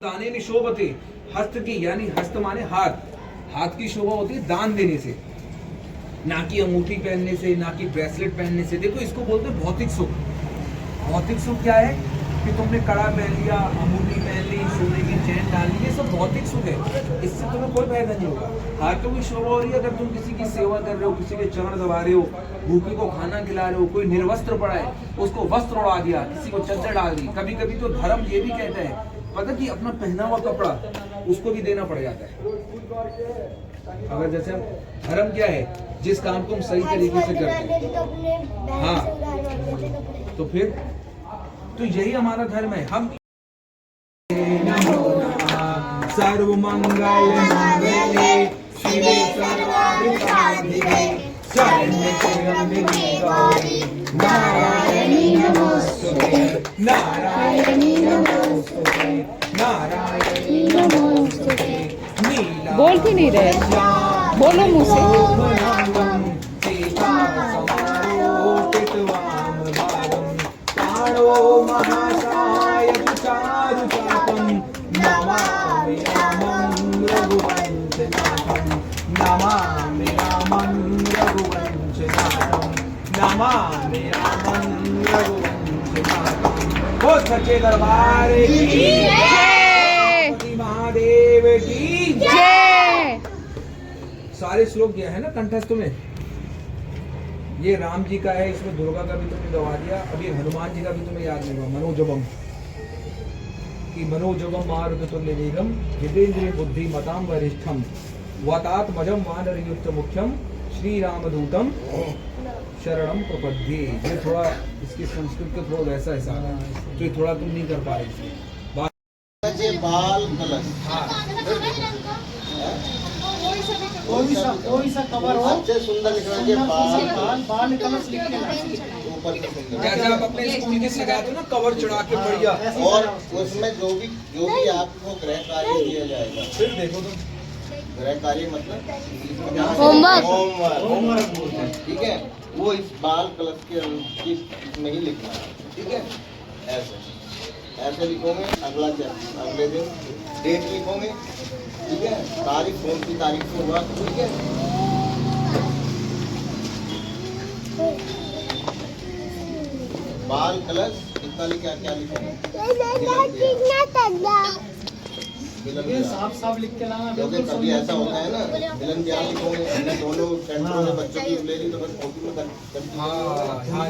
दाने में शोभते हस्त की, यानी हस्त माने हाथ, हाथ की शोभा होती है दान देने से, ना कि अंगूठी पहनने से, ना कि ब्रेसलेट पहनने से। देखो इसको बोलते हैं भौतिक सुख। भौतिक सुख क्या है कि तुमने कड़ा पहन लिया, अंगूठी पहन ली, सोने की चेन डाल ली, ये सब भौतिक सुख है, इससे तुम्हें कोई फायदा नहीं होगा। हाथों की शोभा हो रही है, अगर तुम किसी की सेवा कर रहे हो, किसी के चरण दबा रहे हो, भूखे को खाना खिला रहे हो, कोई निर्वस्त्र पड़ा है उसको वस्त्र उड़ा दिया, किसी को चद्दर डाल दी। कभी कभी तो धर्म ये भी कहता है पता कि अपना पहना हुआ कपड़ा उसको भी देना पड़ जाता है। अगर जैसे हम धर्म क्या है, जिस काम को हम सही तरीके से करते हैं, हाँ, तो फिर तो यही हमारा धर्म है। हम सर्व मंगल मांगल्ये शिवे सर्वाधिसाधिके शरण्ये त्र्यंबके गौरी नारायणी नमोस्तुते नारायणी नमोस्तुते नारायणी नमोस्तुते। बोल क्यों नहीं रहे? बोलो मुँह से। महासाय चारु चापम नमामि रामं रघुवंशनाथं नमामि रामं रघुवंशनाथं नमामि रामं रघुवंशनाथं। हो सच्चे दरबार की जय, महादेव की जय। सारे श्लोक ये है ना कंठस्थ में। ये राम जी का है, इसमें दुर्गा का भी तुमने गवा दिया। अभी हनुमान जी का भी तुम्हें याद नहीं हुआ, मनोजवम कि मनोजवम मारुत तुल्य वेगम जितेंद्रिय बुद्धि मताम वरिष्ठम वातात्मजम वानर युक्त मुख्यम श्री रामदूतम शरणम प्रपद्ये। ये थोड़ा इसकी संस्कृत का थोड़ा वैसा हिसाब है, तो ये थोड़ा तुम नहीं कर पा रहे। बाल कलश, कोई सा कवर हो अच्छे सुंदर लिखना चाहिए। बाल कलश लिख के ऊपर से सुंदर, जैसे आप अपने स्कूल के सजाते हो ना कवर चढ़ा के बढ़िया, और उसमें जो भी आपको गृह कार्य दिया जाएगा। फिर देखो तुम गृह कार्य मतलब होमवर्क बोलते हैं, ठीक है, वो इस बाल कलश के इसमें ही लिखना है, ठीक है। ऐसे लिखोगे, अगले दिन डेट लिखोगे, ठीक है, तारीख कौन सी तारीख को हुआ, ठीक है। बाल कलश कितना लिखा, क्या लिखोगे? साफ लिख के लाना। क्योंकि कभी ऐसा होता है ना, मिलन ब्याह लिखोगे, हमने दोनों सेंटरों में बच्चों की ले ली तो बस कॉपी में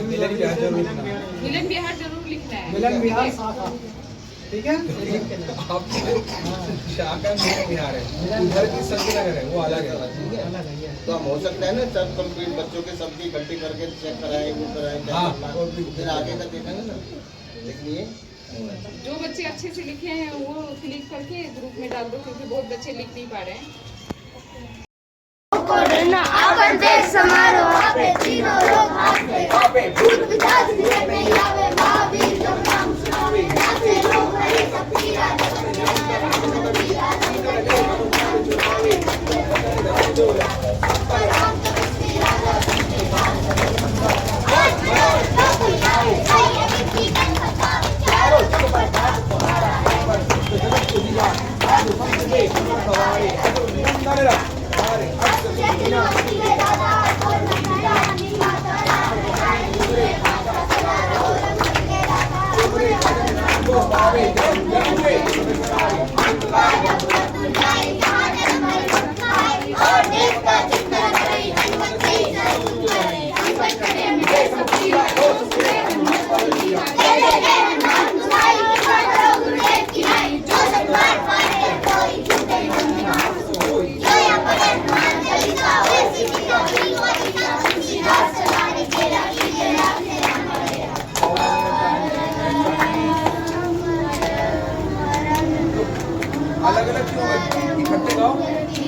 मिलन ब्याह जरूर लिखना है। मिलन बिहार जरूर लिखना है। मिलन बिहार साफ, ठीक है। आपकी शाखा मिलन बिहार है, उधर की संजय नगर है, वो अलग है, ठीक है। तो हम हो सकता है ना सब कंप्लीट बच्चों के सबकी इकट्ठी करके चेक कराए, वो कराए, फिर आगे का देखेंगे ना, इसलिए जो बच्चे अच्छे से लिखे हैं वो क्लिक करके ग्रुप में डाल दो, क्योंकि बहुत बच्चे लिख नहीं पा रहे हैं। आपण देश समारोह पे तीनों लोग हाथे भूत पिशाच निकट नहीं आवे, महावीर जब नाम सुनावे नाचे लोग हरे सब पीरा अलग अलग क्यों है? इकट्ठे गाओ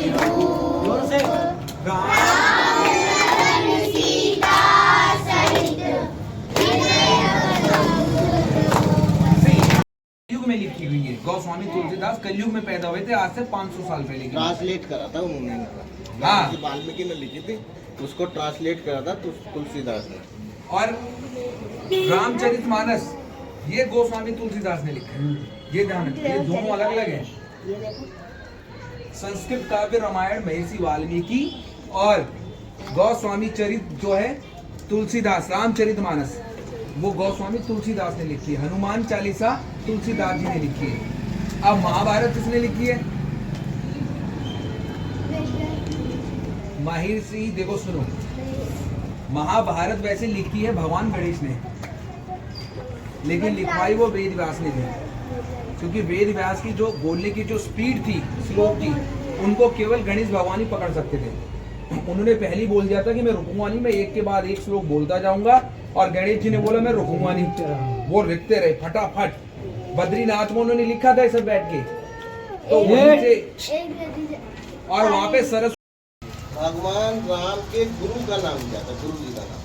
जोर से। कलयुग में लिखी हुई है। गोस्वामी तुलसीदास कलयुग में पैदा हुए थे, आज से 500 साल पहले की। ट्रांसलेट करा था उन्होंने, हाँ, वाल्मीकि ने लिखी थी, उसको ट्रांसलेट करा था तुलसीदास ने। और रामचरितमानस ये गोस्वामी तुलसीदास ने लिखा है। ये ध्यान रखिए, ये दोनों अलग अलग है। ये देखो संस्कृत काव्य रामायण महर्षि वाल्मीकि और गोस्वामी चरित जो है तुलसीदास, रामचरितमानस वो गोस्वामी तुलसीदास ने लिखी है। हनुमान चालीसा तुलसीदास जी ने लिखी है। अब महाभारत किसने लिखी है? महर्षि, देखो सुनो, महाभारत वैसे लिखी है भगवान गणेश ने, लेकिन लिखवाई वो वेद व्यास ने दी, क्योंकि वेद व्यास की जो बोलने की जो स्पीड थी, श्लोक थी, उनको केवल गणेश भगवान ही पकड़ सकते थे। उन्होंने पहले ही बोल दिया था कि मैं रुकूंगा नहीं, मैं एक के बाद एक श्लोक बोलता जाऊंगा, और गणेश जी ने बोला मैं रुकूंगा नहीं, वो लिखते रहे फटाफट। बद्रीनाथ में उन्होंने लिखा था ये सब बैठ के, तो वहीं से, और वहां पे सरस भगवान राम के गुरु का नाम क्या था? गुरु जी का नाम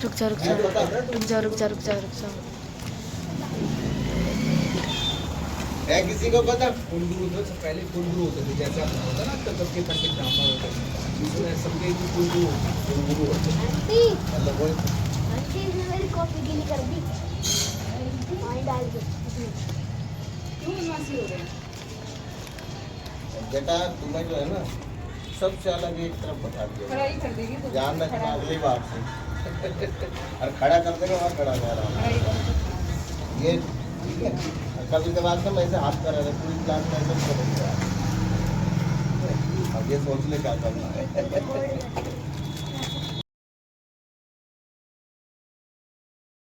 रुक जा। है किसी को पता? कुलगुरु तो सब पहले कुलगुरु होते थे, जैसे आपने होता ना तब के पंडित ब्राह्मण होते थे, इसमें सबके कुलगुरु होते थे। आंटी मतलब वही आंटी ने मेरी कॉफी गीली कर दी, पानी डाल के। क्यों बदमाशी हो रहे हैं? बेटा तुम्हें जो है ना सबसे अलग एक तरफ बता दिया, पढ़ाई कर देगी तो ध्यान रखना अगली बार से। और खड़ा कर देगा वहाँ खड़ा कर रहा पढ़ाई करो। ये ठीक है। और कभी कभार से मैं ऐसे हाथ कर रहा था, पूरी क्लास में ऐसे कर रहा। अब ये सोच ले क्या करना है।